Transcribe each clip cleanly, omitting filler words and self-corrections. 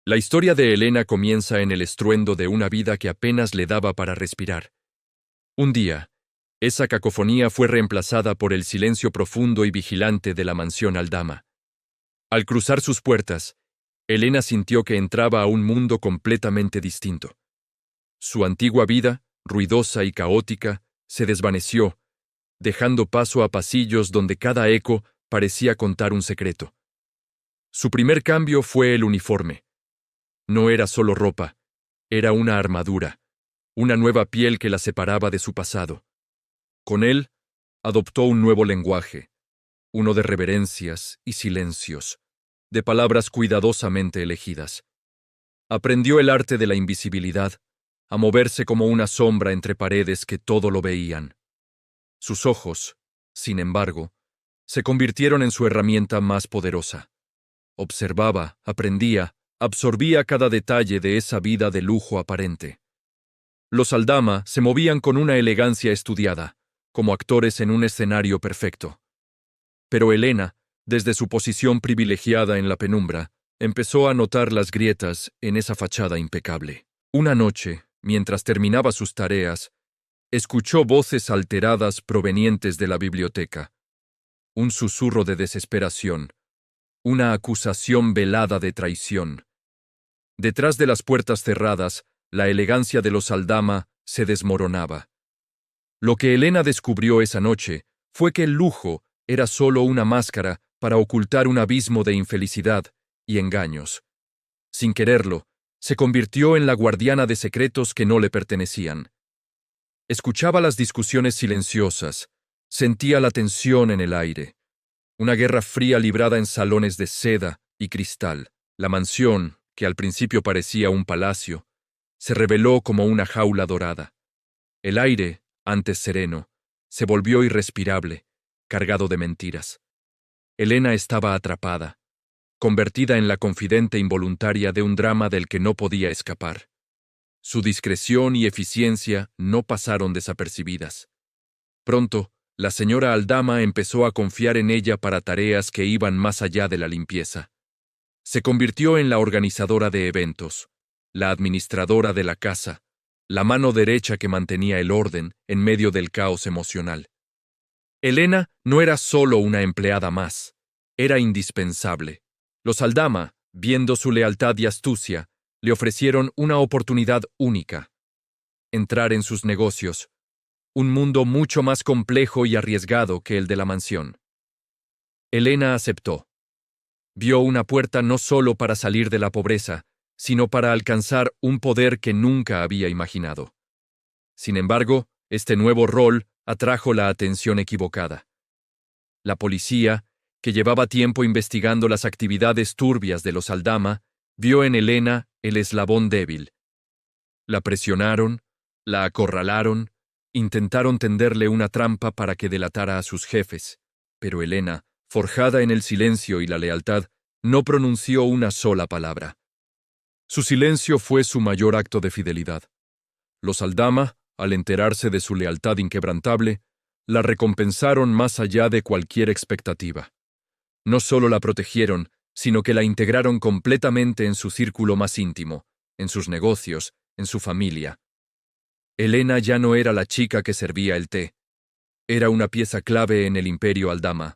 La historia de Elena comienza en el estruendo de una vida que apenas le daba para respirar. Un día, esa cacofonía fue reemplazada por el silencio profundo y vigilante de la mansión Aldama. Al cruzar sus puertas, Elena sintió que entraba a un mundo completamente distinto. Su antigua vida, ruidosa y caótica, se desvaneció, dejando paso a pasillos donde cada eco parecía contar un secreto. Su primer cambio fue el uniforme. No era solo ropa, era una armadura, una nueva piel que la separaba de su pasado. Con él, adoptó un nuevo lenguaje, uno de reverencias y silencios, de palabras cuidadosamente elegidas. Aprendió el arte de la invisibilidad, a moverse como una sombra entre paredes que todo lo veían. Sus ojos, sin embargo, se convirtieron en su herramienta más poderosa. Observaba, aprendía, absorbía cada detalle de esa vida de lujo aparente. Los Aldama se movían con una elegancia estudiada, como actores en un escenario perfecto. Pero Elena, desde su posición privilegiada en la penumbra, empezó a notar las grietas en esa fachada impecable. Una noche, mientras terminaba sus tareas, escuchó voces alteradas provenientes de la biblioteca. Un susurro de desesperación, una acusación velada de traición. Detrás de las puertas cerradas, la elegancia de los Aldama se desmoronaba. Lo que Elena descubrió esa noche fue que el lujo era solo una máscara para ocultar un abismo de infelicidad y engaños. Sin quererlo, se convirtió en la guardiana de secretos que no le pertenecían. Escuchaba las discusiones silenciosas, sentía la tensión en el aire. Una guerra fría librada en salones de seda y cristal. La mansión, que al principio parecía un palacio, se reveló como una jaula dorada. El aire, antes sereno, se volvió irrespirable, cargado de mentiras. Elena estaba atrapada, convertida en la confidente involuntaria de un drama del que no podía escapar. Su discreción y eficiencia no pasaron desapercibidas. Pronto, la señora Aldama empezó a confiar en ella para tareas que iban más allá de la limpieza. Se convirtió en la organizadora de eventos, la administradora de la casa, la mano derecha que mantenía el orden en medio del caos emocional. Elena no era solo una empleada más, era indispensable. Los Aldama, viendo su lealtad y astucia, le ofrecieron una oportunidad única: entrar en sus negocios, un mundo mucho más complejo y arriesgado que el de la mansión. Elena aceptó. Vio una puerta no solo para salir de la pobreza, sino para alcanzar un poder que nunca había imaginado. Sin embargo, este nuevo rol atrajo la atención equivocada. La policía, que llevaba tiempo investigando las actividades turbias de los Aldama, vio en Elena el eslabón débil. La presionaron, la acorralaron, intentaron tenderle una trampa para que delatara a sus jefes, pero Elena, forjada en el silencio y la lealtad, no pronunció una sola palabra. Su silencio fue su mayor acto de fidelidad. Los Aldama, al enterarse de su lealtad inquebrantable, la recompensaron más allá de cualquier expectativa. No solo la protegieron, sino que la integraron completamente en su círculo más íntimo, en sus negocios, en su familia. Elena ya no era la chica que servía el té. Era una pieza clave en el imperio Aldama.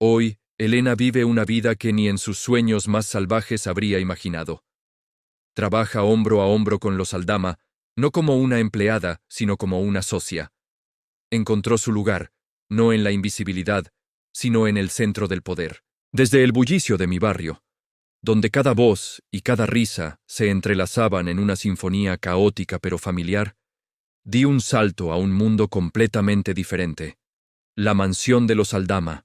Hoy, Elena vive una vida que ni en sus sueños más salvajes habría imaginado. Trabaja hombro a hombro con los Aldama, no como una empleada, sino como una socia. Encontró su lugar, no en la invisibilidad, sino en el centro del poder. Desde el bullicio de mi barrio, donde cada voz y cada risa se entrelazaban en una sinfonía caótica pero familiar, di un salto a un mundo completamente diferente: la mansión de los Aldama.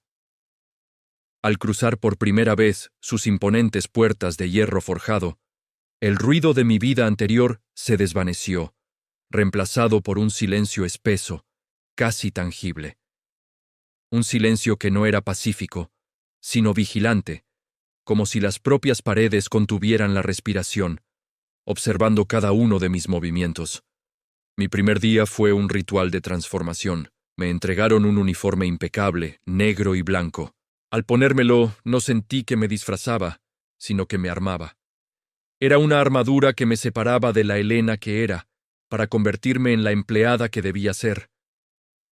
Al cruzar por primera vez sus imponentes puertas de hierro forjado, el ruido de mi vida anterior se desvaneció, reemplazado por un silencio espeso, casi tangible. Un silencio que no era pacífico, sino vigilante, como si las propias paredes contuvieran la respiración, observando cada uno de mis movimientos. Mi primer día fue un ritual de transformación. Me entregaron un uniforme impecable, negro y blanco. Al ponérmelo, no sentí que me disfrazaba, sino que me armaba. Era una armadura que me separaba de la Helena que era, para convertirme en la empleada que debía ser.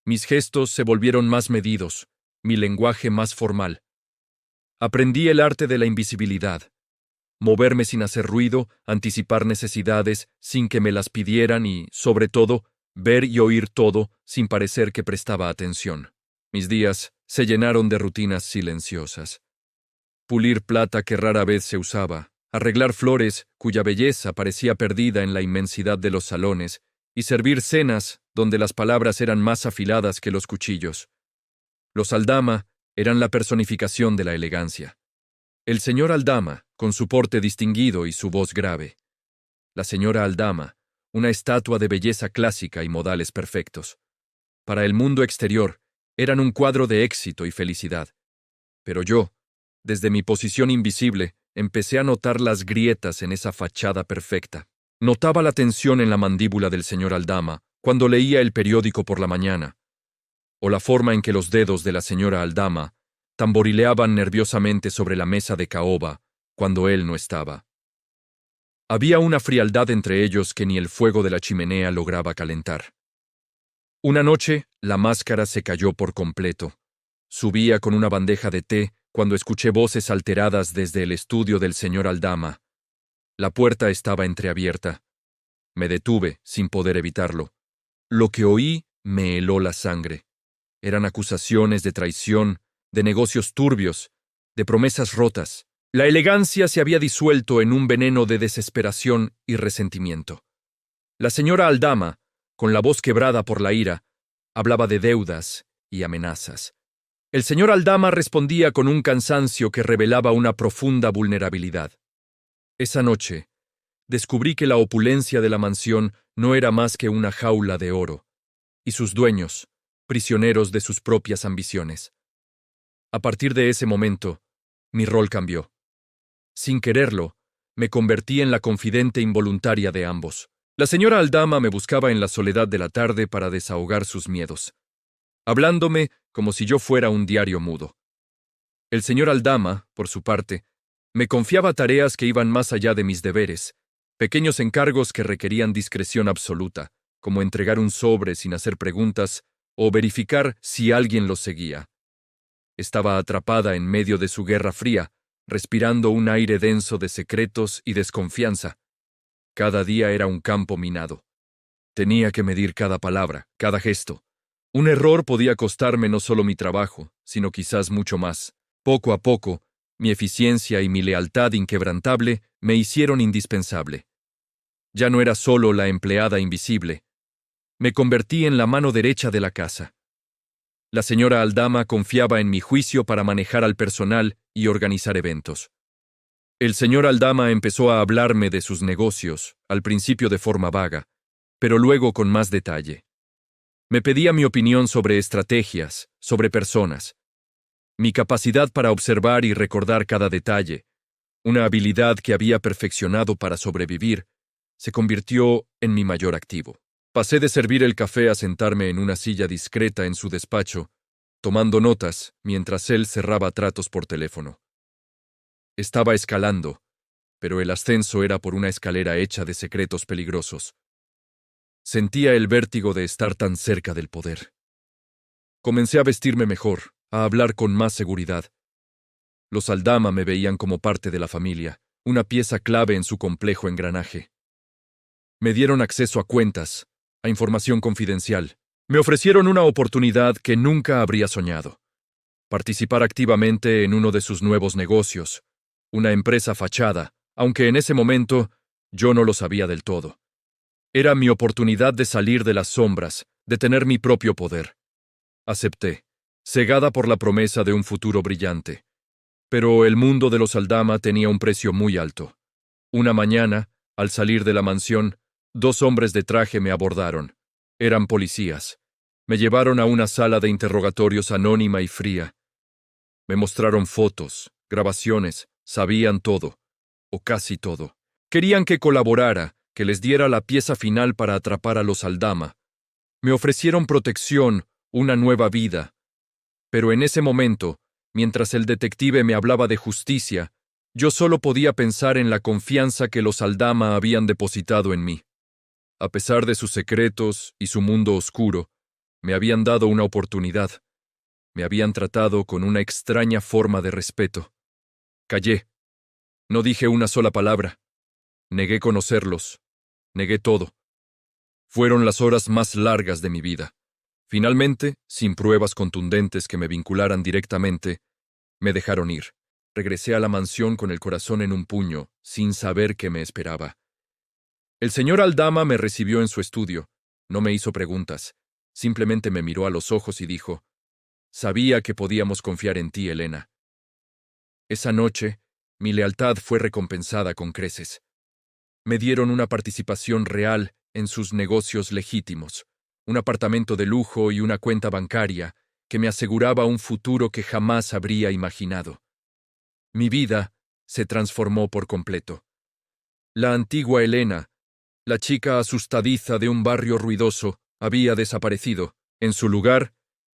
Mis gestos se volvieron más medidos, mi lenguaje más formal. Aprendí el arte de la invisibilidad. Moverme sin hacer ruido, anticipar necesidades sin que me las pidieran y, sobre todo, ver y oír todo sin parecer que prestaba atención. Mis días se llenaron de rutinas silenciosas. Pulir plata que rara vez se usaba, arreglar flores cuya belleza parecía perdida en la inmensidad de los salones, y servir cenas donde las palabras eran más afiladas que los cuchillos. Los Aldama eran la personificación de la elegancia. El señor Aldama, con su porte distinguido y su voz grave. La señora Aldama, una estatua de belleza clásica y modales perfectos. Para el mundo exterior, eran un cuadro de éxito y felicidad. Pero yo, desde mi posición invisible, empecé a notar las grietas en esa fachada perfecta. Notaba la tensión en la mandíbula del señor Aldama cuando leía el periódico por la mañana, o la forma en que los dedos de la señora Aldama tamborileaban nerviosamente sobre la mesa de caoba cuando él no estaba. Había una frialdad entre ellos que ni el fuego de la chimenea lograba calentar. Una noche, la máscara se cayó por completo. Subía con una bandeja de té cuando escuché voces alteradas desde el estudio del señor Aldama. La puerta estaba entreabierta. Me detuve, sin poder evitarlo. Lo que oí me heló la sangre. Eran acusaciones de traición, de negocios turbios, de promesas rotas. La elegancia se había disuelto en un veneno de desesperación y resentimiento. La señora Aldama, con la voz quebrada por la ira, hablaba de deudas y amenazas. El señor Aldama respondía con un cansancio que revelaba una profunda vulnerabilidad. Esa noche, descubrí que la opulencia de la mansión no era más que una jaula de oro, y sus dueños, prisioneros de sus propias ambiciones. A partir de ese momento, mi rol cambió. Sin quererlo, me convertí en la confidente involuntaria de ambos. La señora Aldama me buscaba en la soledad de la tarde para desahogar sus miedos, hablándome como si yo fuera un diario mudo. El señor Aldama, por su parte, me confiaba tareas que iban más allá de mis deberes, pequeños encargos que requerían discreción absoluta, como entregar un sobre sin hacer preguntas o verificar si alguien los seguía. Estaba atrapada en medio de su guerra fría, respirando un aire denso de secretos y desconfianza. Cada día era un campo minado. Tenía que medir cada palabra, cada gesto. Un error podía costarme no solo mi trabajo, sino quizás mucho más. Poco a poco, mi eficiencia y mi lealtad inquebrantable me hicieron indispensable. Ya no era solo la empleada invisible. Me convertí en la mano derecha de la casa. La señora Aldama confiaba en mi juicio para manejar al personal y organizar eventos. El señor Aldama empezó a hablarme de sus negocios, al principio de forma vaga, pero luego con más detalle. Me pedía mi opinión sobre estrategias, sobre personas. Mi capacidad para observar y recordar cada detalle, una habilidad que había perfeccionado para sobrevivir, se convirtió en mi mayor activo. Pasé de servir el café a sentarme en una silla discreta en su despacho, tomando notas mientras él cerraba tratos por teléfono. Estaba escalando, pero el ascenso era por una escalera hecha de secretos peligrosos. Sentía el vértigo de estar tan cerca del poder. Comencé a vestirme mejor, a hablar con más seguridad. Los Aldama me veían como parte de la familia, una pieza clave en su complejo engranaje. Me dieron acceso a cuentas, a información confidencial. Me ofrecieron una oportunidad que nunca habría soñado. Participar activamente en uno de sus nuevos negocios, una empresa fachada, aunque en ese momento yo no lo sabía del todo. Era mi oportunidad de salir de las sombras, de tener mi propio poder. Acepté, cegada por la promesa de un futuro brillante. Pero el mundo de los Aldama tenía un precio muy alto. Una mañana, al salir de la mansión, 2 hombres de traje me abordaron. Eran policías. Me llevaron a una sala de interrogatorios anónima y fría. Me mostraron fotos, grabaciones, sabían todo, o casi todo. Querían que colaborara, que les diera la pieza final para atrapar a los Aldama. Me ofrecieron protección, una nueva vida. Pero en ese momento, mientras el detective me hablaba de justicia, Yo solo podía pensar en la confianza que los Aldama habían depositado en mí. A pesar de sus secretos y su mundo oscuro, me habían dado una oportunidad. Me habían tratado con una extraña forma de respeto. Callé. No dije una sola palabra. Negué conocerlos. Negué todo. Fueron las horas más largas de mi vida. Finalmente, sin pruebas contundentes que me vincularan directamente, me dejaron ir. Regresé a la mansión con el corazón en un puño, sin saber qué me esperaba. El señor Aldama me recibió en su estudio. No me hizo preguntas. Simplemente me miró a los ojos y dijo: «Sabía que podíamos confiar en ti, Elena». Esa noche, mi lealtad fue recompensada con creces. Me dieron una participación real en sus negocios legítimos, un apartamento de lujo y una cuenta bancaria que me aseguraba un futuro que jamás habría imaginado. Mi vida se transformó por completo. La antigua Elena, la chica asustadiza de un barrio ruidoso, había desaparecido. En su lugar,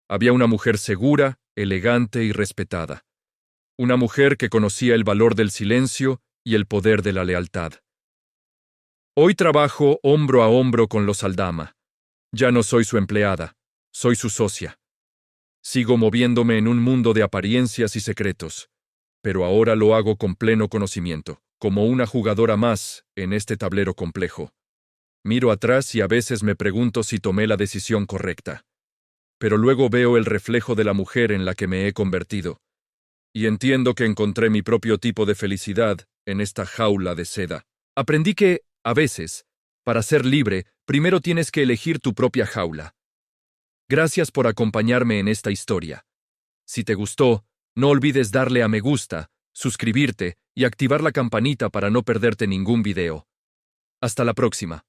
había una mujer segura, elegante y respetada. Una mujer que conocía el valor del silencio y el poder de la lealtad. Hoy trabajo hombro a hombro con los Aldama. Ya no soy su empleada, soy su socia. Sigo moviéndome en un mundo de apariencias y secretos, pero ahora lo hago con pleno conocimiento, como una jugadora más en este tablero complejo. Miro atrás y a veces me pregunto si tomé la decisión correcta. Pero luego veo el reflejo de la mujer en la que me he convertido, y entiendo que encontré mi propio tipo de felicidad en esta jaula de seda. Aprendí que, a veces, para ser libre, primero tienes que elegir tu propia jaula. Gracias por acompañarme en esta historia. Si te gustó, no olvides darle a me gusta, suscribirte y activar la campanita para no perderte ningún video. Hasta la próxima.